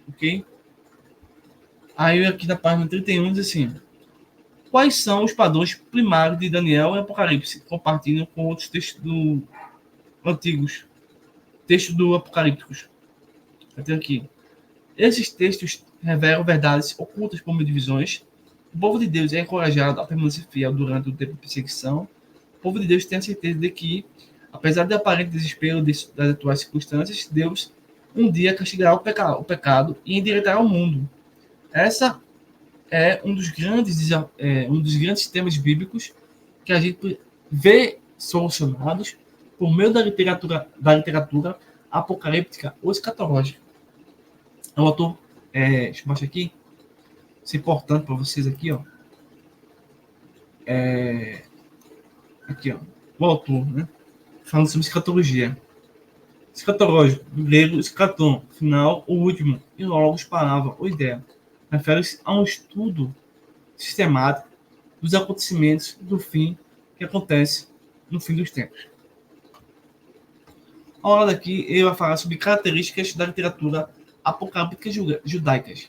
Ok? Aí aqui na página 31 diz assim: quais são os padrões primários de Daniel e Apocalipse? Compartilham com outros textos antigos, textos do Apocalípticos. Até aqui. Esses textos revelam verdades ocultas por meio de visões. O povo de Deus é encorajado a permanecer fiel durante o tempo de perseguição. O povo de Deus tem a certeza de que Apesar do aparente desespero das atuais circunstâncias, Deus um dia castigará o pecado e endireitará o mundo. Essa é um dos grandes temas bíblicos que a gente vê solucionados por meio da literatura apocalíptica ou escatológica. O autor, deixa eu baixar aqui, isso é importante para vocês aqui, ó. Aqui, ó, o autor, né, falando sobre escatologia. Escatológico, do grego escaton, final, o último, e logos, palavra ou ideia. Refere-se a um estudo sistemático dos acontecimentos do fim que acontece no fim dos tempos. A hora daqui, ele vai falar sobre características da literatura apocalíptica judaicas.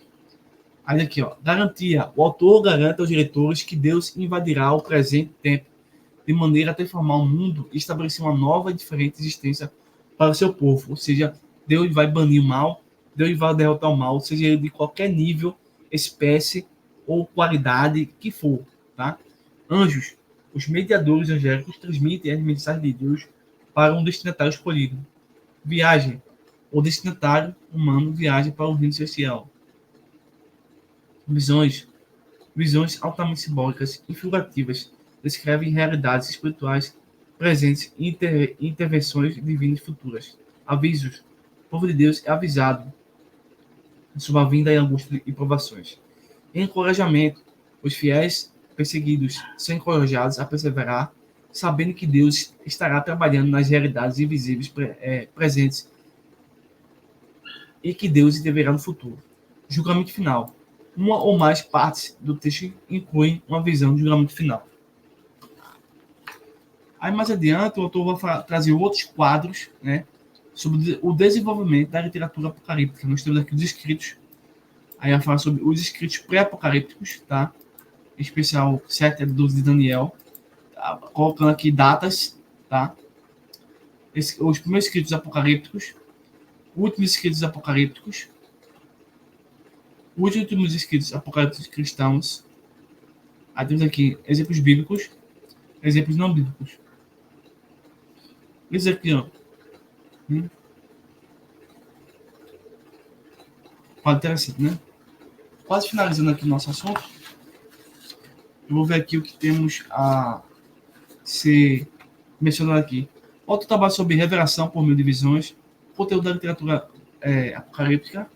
Aí aqui, ó, garantia. O autor garante aos diretores que Deus invadirá o presente tempo de maneira a transformar o mundo e estabelecer uma nova e diferente existência para o seu povo. Ou seja, Deus vai banir o mal, Deus vai derrotar o mal, seja ele de qualquer nível, espécie ou qualidade que for, tá? Anjos, os mediadores angélicos transmitem as mensagens de Deus para um destinatário escolhido. Viagem, o destinatário humano viaja para o reino celestial. Visões altamente simbólicas e figurativas descrevem realidades espirituais presentes e intervenções divinas futuras. Avisos, o povo de Deus é avisado sobre a vinda e angústia e provações. Encorajamento, os fiéis perseguidos são encorajados a perseverar, sabendo que Deus estará trabalhando nas realidades invisíveis presentes e que Deus intervirá no futuro. Julgamento final. Uma ou mais partes do texto incluem uma visão de julgamento final. Aí mais adiante, o autor vai trazer outros quadros, né, sobre o desenvolvimento da literatura apocalíptica. Nós temos aqui os escritos. Aí vai falar sobre os escritos pré-apocalípticos, tá? Em especial 7 a 12 de Daniel, tá? Colocando aqui datas, tá? Os primeiros escritos apocalípticos, últimos escritos apocalípticos, os últimos escritos apocalípticos cristãos. Aí temos aqui exemplos bíblicos, exemplos não bíblicos. Isso aqui, ó. Quase interessante, né? Quase finalizando aqui o nosso assunto. Eu vou ver aqui o que temos a ser mencionado aqui. Outro trabalho sobre revelação por meio de visões, conteúdo da literatura apocalíptica,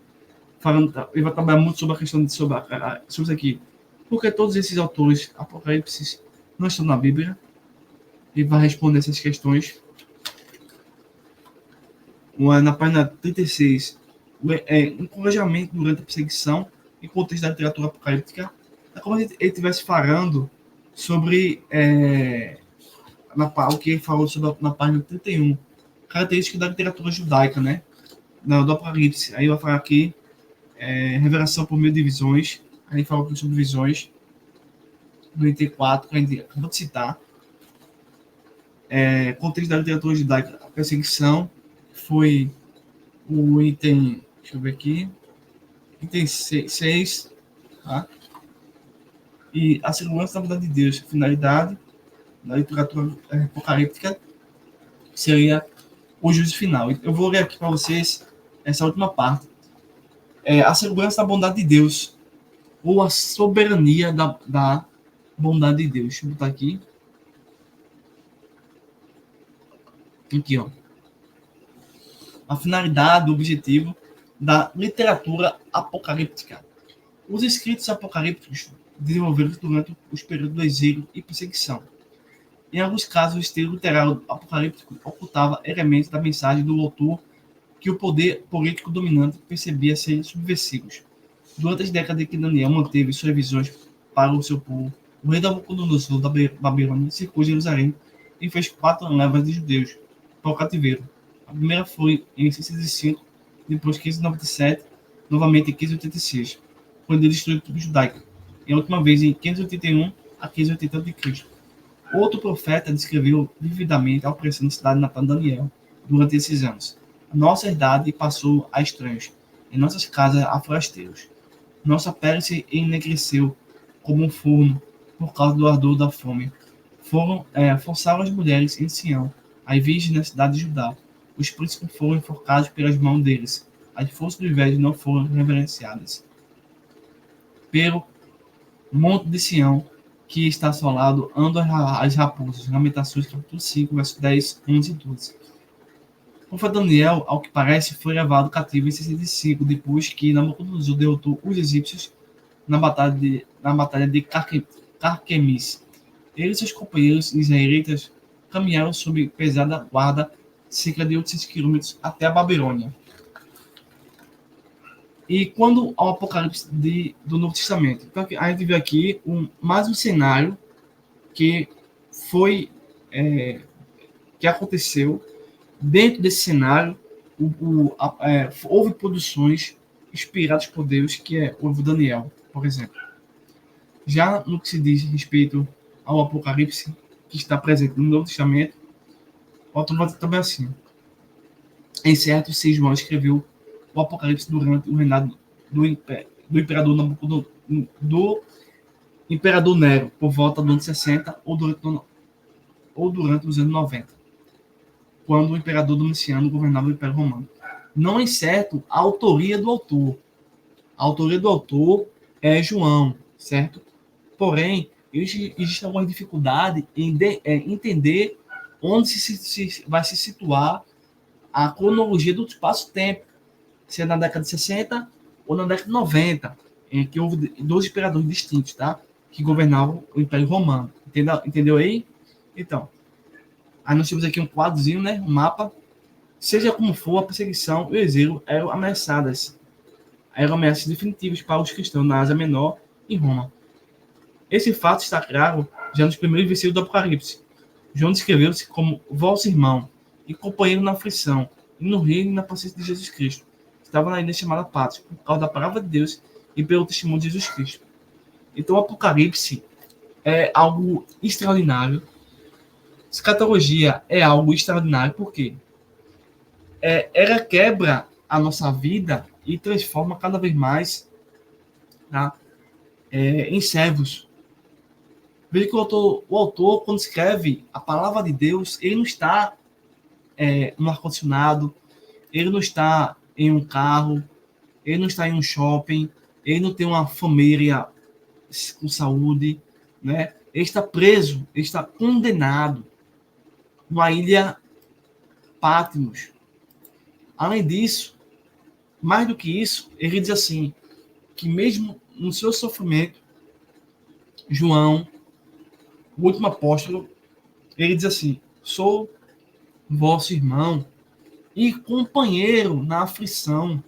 ele vai trabalhar muito sobre a questão sobre isso aqui. Porque todos esses autores apocalipse não estão na Bíblia. Ele vai responder essas questões. Na página 36, encorajamento durante a perseguição em contexto da literatura apocalíptica. É como se ele estivesse falando sobre o que ele falou sobre na página 31, características da literatura judaica, né? Do Apocalipse. Aí vai falar aqui revelação por meio de visões. Aí fala aqui sobre visões. 94, que a gente acabou de citar. Contexto da literatura judaica, a perseguição foi o item, deixa eu ver aqui, item 6, tá? E a segurança da vontade de Deus, a finalidade da literatura apocalíptica seria o juízo final. Eu vou ler aqui para vocês essa última parte. A segurança da bondade de Deus, ou a soberania da bondade de Deus. Deixa eu botar aqui. Aqui, ó. A finalidade, o objetivo da literatura apocalíptica. Os escritos apocalípticos desenvolveram-se durante os períodos do exílio e perseguição. Em alguns casos, o estilo literário apocalíptico ocultava elementos da mensagem do autor que o poder político dominante percebia serem subversivos. Durante as décadas em que Daniel manteve suas visões para o seu povo, o rei Nabucodonosor da Babilônia cercou Jerusalém e fez 4 levas de judeus para o cativeiro. A primeira foi em 605, depois 597, novamente em 586, quando ele destruiu tudo judaico. E a última vez em 581 a 580 a.C. Outro profeta descreveu vividamente a opressão da cidade natal de Daniel durante esses anos. A nossa herdade passou a estranhos, em nossas casas a forasteiros. Nossa pele se enegreceu como um forno por causa do ardor da fome. Forçaram as mulheres em Sião As virgens na cidade de Judá. Os príncipes foram enforcados pelas mãos deles. As forças do inveja não foram reverenciadas. Pelo monte de Sião, que está assolado, andam as raposas. Lamentações, capítulo 5, verso 10, 11 e 12. O profeta Daniel, ao que parece, foi levado cativo em 65, depois que Nabucodonosor derrotou os egípcios na batalha de Carquemis. Ele e seus companheiros israelitas caminharam sob pesada guarda cerca de 800 quilômetros até a Babilônia. E quando ao Apocalipse do Novo Testamento, então a gente vê aqui mais um cenário que foi que aconteceu. Dentro desse cenário, houve produções inspiradas por Deus, que houve Daniel, por exemplo. Já no que se diz respeito ao Apocalipse, que está presente no Novo Testamento, o autor também assim. Em certo, João escreveu o Apocalipse durante o reinado do imperador Nabucodonosor, do imperador Nero, por volta do ano 60 ou durante os anos 90. Quando o imperador Domiciano governava o Império Romano. Não é certo a autoria do autor. A autoria do autor é João, certo? Porém, existe alguma dificuldade em entender onde vai se situar a cronologia do espaço-tempo. Se é na década de 60 ou na década de 90, em que houve 2 imperadores distintos, tá? Que governavam o Império Romano. Entendeu aí? Então, aí nós temos aqui um quadrozinho, né? Um mapa. Seja como for, a perseguição e o exílio eram ameaças definitivas para os cristãos na Ásia Menor e Roma. Esse fato está claro já nos primeiros versículos do Apocalipse. João descreveu-se como vosso irmão e companheiro na aflição, e no reino e na paciência de Jesus Cristo. Estava na ilha chamada Patmos, por causa da palavra de Deus e pelo testemunho de Jesus Cristo. Então, o Apocalipse é algo extraordinário. Escatologia é algo extraordinário, porque ela quebra a nossa vida e transforma cada vez mais, tá? Em servos. Veja que o autor, quando escreve a palavra de Deus, ele não está no ar-condicionado, ele não está em um carro, ele não está em um shopping, ele não tem uma família com saúde, né? Ele está preso, ele está condenado numa ilha Patmos. Além disso, mais do que isso, ele diz assim, que mesmo no seu sofrimento, João, o último apóstolo, ele diz assim, sou vosso irmão e companheiro na aflição.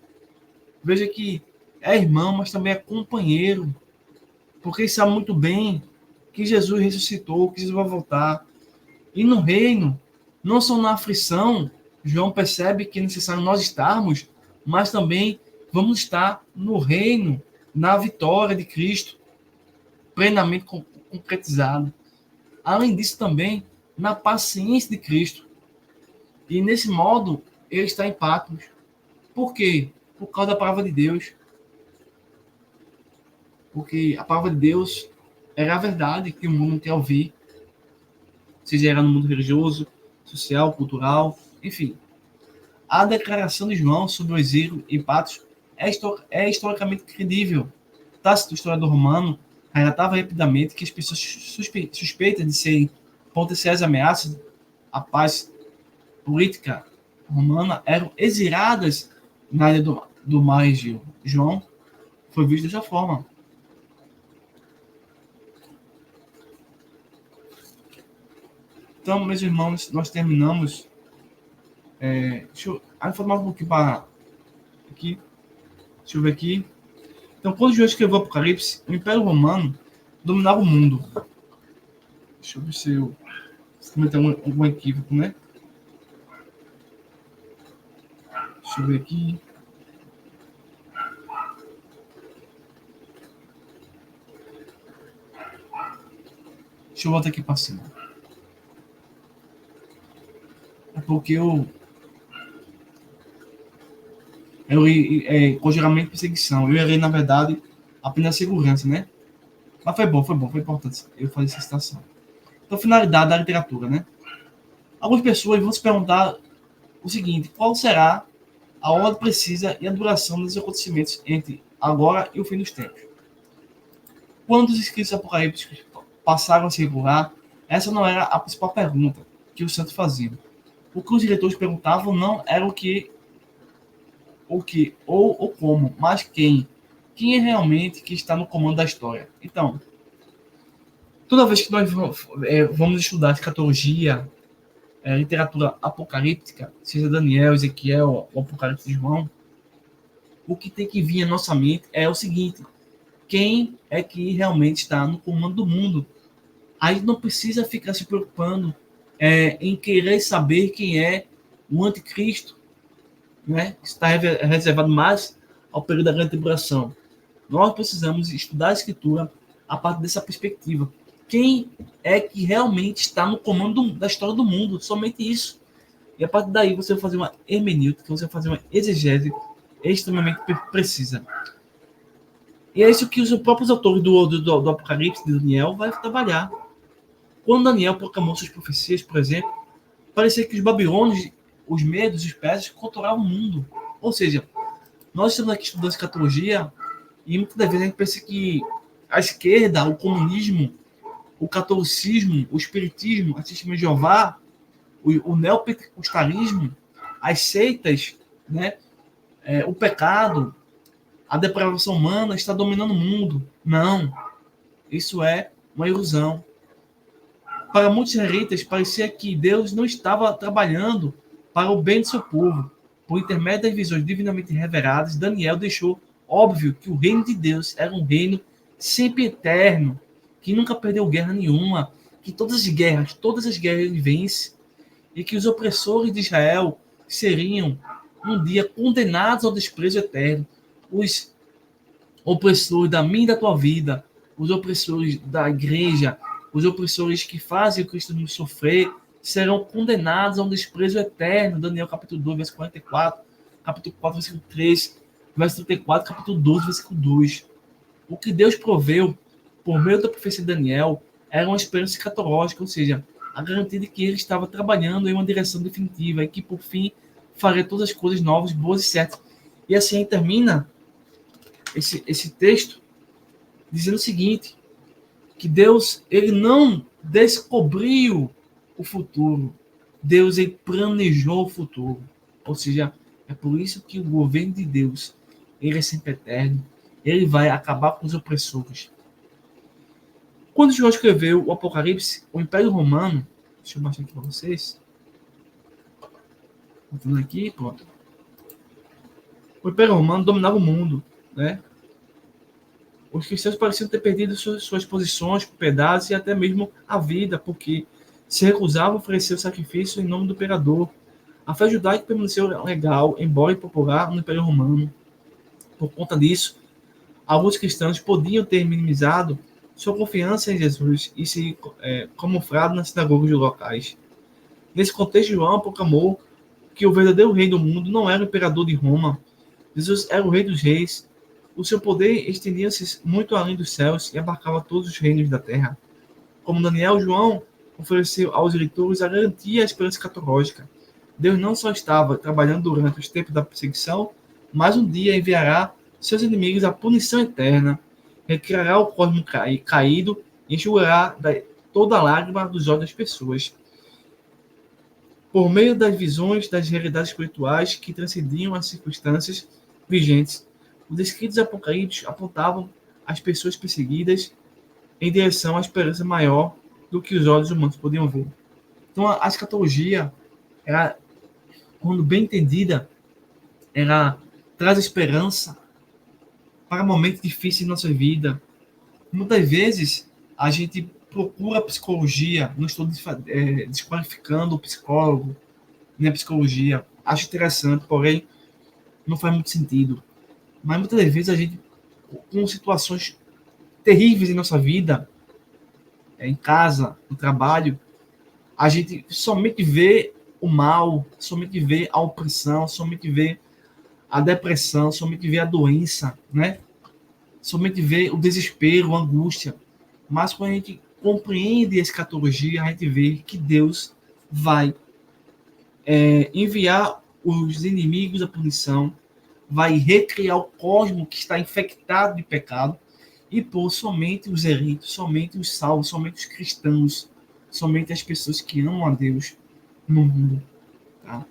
Veja que é irmão, mas também é companheiro, porque ele sabe muito bem que Jesus ressuscitou, que Jesus vai voltar. E no reino, não só na aflição, João percebe que é necessário nós estarmos, mas também vamos estar no reino, na vitória de Cristo, plenamente concretizado. Além disso, também na paciência de Cristo. E nesse modo, ele está em Patmos. Por quê? Por causa da palavra de Deus. Porque a palavra de Deus era a verdade que o mundo não quer ouvir. Seja era no mundo religioso, social, cultural, enfim. A declaração de João sobre o exílio em Patmos é historicamente credível. Tácito, o historiador romano, relatava rapidamente que as pessoas suspeitas de serem potenciais ameaças à paz política romana eram exiladas na ilha do Mar Egeu. João foi visto dessa forma. Então, meus irmãos, nós terminamos. Deixa eu informar um pouquinho para aqui. Deixa eu ver aqui. Então, quando João escreveu o Apocalipse, o Império Romano dominava o mundo. Deixa eu ver se eu cometer algum equívoco, né? Deixa eu ver aqui. Deixa eu voltar aqui para cima. É porque eu congelamento e perseguição. Eu errei, na verdade, apenas segurança, né? Mas foi bom, foi importante eu fazer essa citação. Então, finalidade da literatura, né? Algumas pessoas vão se perguntar o seguinte: qual será a ordem precisa e a duração dos acontecimentos entre agora e o fim dos tempos? Quando os escritos apocalípticos passaram a circular, essa não era a principal pergunta que os santos faziam. O que os diretores perguntavam não era o que ou o como, mas quem. Quem é realmente que está no comando da história? Então, toda vez que nós vamos estudar escatologia, literatura apocalíptica, seja Daniel, Ezequiel, o Apocalipse de João, o que tem que vir à nossa mente é o seguinte: quem é que realmente está no comando do mundo? A gente não precisa ficar se preocupando em querer saber quem é o anticristo, né? Está reservado mais ao período da grande tribulação. Nós precisamos estudar a escritura a partir dessa perspectiva. Quem é que realmente está no comando da história do mundo? Somente isso. E a partir daí você vai fazer uma hermenêutica, você vai fazer uma exegese extremamente precisa. E é isso que os próprios autores do Apocalipse de Daniel vai trabalhar. Quando Daniel proclamou suas profecias, por exemplo, parecia que os babilônios, os medos, os persas controlavam o mundo. Ou seja, nós estamos aqui estudando escatologia e muitas das vezes a gente pensa que a esquerda, o comunismo, o catolicismo, o espiritismo, a Testemunha de Jeová, o neopentecostalismo, as seitas, né, o pecado, a depravação humana está dominando o mundo. Não, isso é uma ilusão. Para muitos israelitas, parecia que Deus não estava trabalhando para o bem do seu povo. Por intermédio das visões divinamente reveladas, Daniel deixou óbvio que o reino de Deus era um reino sempre eterno, que nunca perdeu guerra nenhuma, que todas as guerras ele vence, e que os opressores de Israel seriam um dia condenados ao desprezo eterno. Os opressores da minha e da tua vida, os opressores da igreja, os opressores que fazem o cristianismo sofrer, serão condenados a um desprezo eterno. Daniel capítulo 2, versículo 44, capítulo 4, versículo 3, versículo 34, capítulo 12, versículo 2. O que Deus proveu por meio da profecia de Daniel era uma esperança escatológica, ou seja, a garantia de que ele estava trabalhando em uma direção definitiva e que, por fim, faria todas as coisas novas, boas e certas. E assim termina esse texto dizendo o seguinte: que Deus ele não descobriu o futuro, Deus ele planejou o futuro. Ou seja, é por isso que o governo de Deus ele é sempre eterno, ele vai acabar com os opressores. Quando João escreveu o Apocalipse, o Império Romano, deixa eu baixar aqui para vocês, botando aqui, pronto. O Império Romano dominava o mundo, né? Os cristãos pareciam ter perdido suas posições, propriedades e até mesmo a vida, porque se recusavam a oferecer o sacrifício em nome do imperador. A fé judaica permaneceu legal, embora impopular, no Império Romano. Por conta disso, alguns cristãos podiam ter minimizado sua confiança em Jesus e se camuflado nas sinagogas locais. Nesse contexto, João proclamou que o verdadeiro rei do mundo não era o imperador de Roma. Jesus era o rei dos reis. O seu poder estendia-se muito além dos céus e abarcava todos os reinos da terra. Como Daniel, João ofereceu aos leitores a garantia e a esperança escatológica. Deus não só estava trabalhando durante os tempos da perseguição, mas um dia enviará seus inimigos à punição eterna, recriará o cosmos caído e enxugará toda a lágrima dos olhos das pessoas. Por meio das visões das realidades espirituais que transcendiam as circunstâncias vigentes, os escritos apocalípticos apontavam as pessoas perseguidas em direção à esperança maior do que os olhos humanos podiam ver. Então, a escatologia, quando bem entendida, ela traz esperança para momentos difíceis de nossa vida. Muitas vezes, a gente procura psicologia, não estou desqualificando o psicólogo, nem a psicologia. Acho interessante, porém, não faz muito sentido. Mas muitas das vezes a gente, com situações terríveis em nossa vida, em casa, no trabalho, a gente somente vê o mal, somente vê a opressão, somente vê a depressão, somente vê a doença, né? Somente vê o desespero, a angústia. Mas quando a gente compreende a escatologia, a gente vê que Deus vai enviar os inimigos à punição, vai recriar o cosmos que está infectado de pecado e pôr somente os eleitos, somente os salvos, somente os cristãos, somente as pessoas que amam a Deus no mundo. Tá?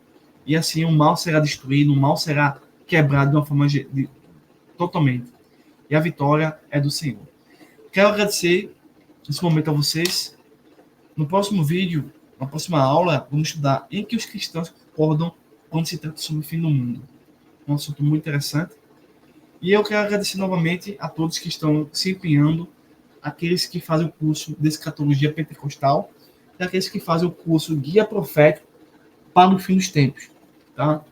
E assim o mal será destruído, o mal será quebrado de uma forma totalmente. E a vitória é do Senhor. Quero agradecer nesse momento a vocês. No próximo vídeo, na próxima aula, vamos estudar em que os cristãos concordam quando se trata sobre o fim do mundo. Um assunto muito interessante. E eu quero agradecer novamente a todos que estão se empenhando, aqueles que fazem o curso de Escatologia Pentecostal e aqueles que fazem o curso Guia Profético para o Fim dos Tempos. Tá?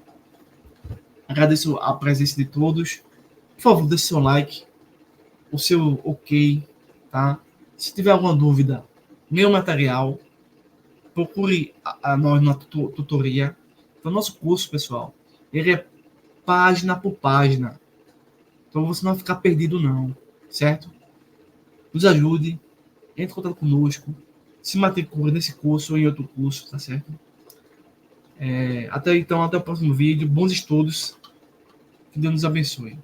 Agradeço a presença de todos. Por favor, deixe seu like, o seu ok, tá? Se tiver alguma dúvida, meu material, procure a nós na tutoria. Então, nosso curso, pessoal, ele é página por página. Então, você não vai ficar perdido, não. Certo? Nos ajude, entre em contato conosco, se matricule nesse curso ou em outro curso, tá certo? Até o próximo vídeo. Bons estudos. Que Deus nos abençoe.